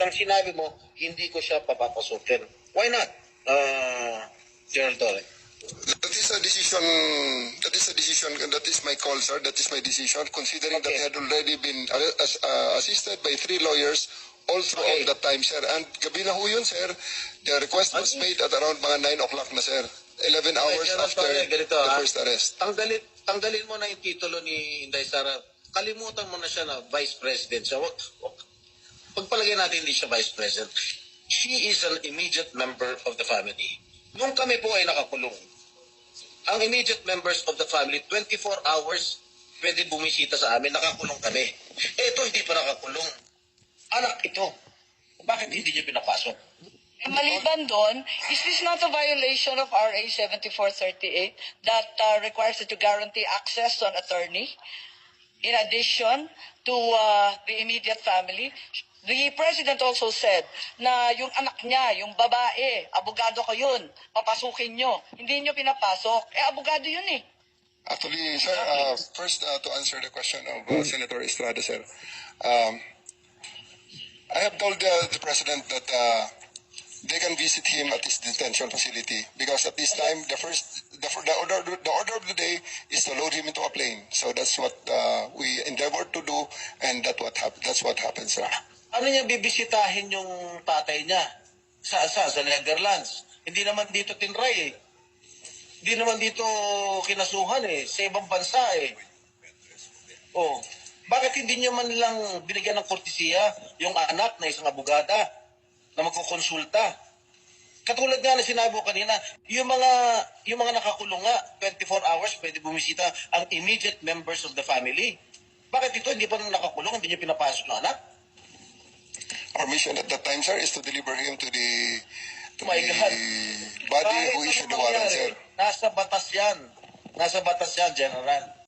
ang sinabi mo, hindi ko siya papapasukin. Why not, General Torre? That is a decision. That is my call, sir. That is my decision. Considering that Okay. he had already been assisted by 3 lawyers all throughout Okay. that time, sir. And gabi na ho yun, sir. The request was made at around mga 9 o'clock na, sir. 11 hours General after Torre, ganito, the first arrest. Tanggalin mo na yung titulo ni Inday Sara. Kalimutan mo na siya na Vice President siya. Pagpalagay natin hindi siya Vice President. She is an immediate member of the family. Nung kami po ay nakakulong, ang immediate members of the family, 24 hours pwede bumisita sa amin, nakakulong kami. Ito, hindi pa nakakulong. Anak ito. Bakit hindi niya pinapasok? Maliban doon, is this not a violation of RA 7438 that requires that you guarantee access to an attorney in addition to the immediate family? The President also said na yung anak niya, yung babae, abogado ko yun, papasukin nyo. Hindi nyo pinapasok. Abogado yun eh. Actually, sir, first to answer the question of Senator Estrada, sir. I have told the President that they can visit him at his detention facility because at this time the order of the day is to load him into a plane. So that's what we endeavored to do, and that's what happened, sir. Ano niya bibisitahin yung tatay niya? Sa Netherlands. Hindi naman dito tinray eh. Hindi naman dito kinasuhan eh. Sa ibang bansa eh. Oh, bakit hindi niyo man lang binigyan ng kortesiya yung anak na isang abogada na magkukonsulta? Katulad nga na sinabi ko kanina, yung mga nakakulong nga, 24 hours pwede bumisita ang immediate members of the family. Bakit ito hindi pa nung nakakulong, hindi niyo pinapasok ng anak? Our mission at that time, sir, is to deliver him to the My God. body Kahit who issued the ano warrant, mangyari, sir. Nasa batas yan. Nasa batas yan, General.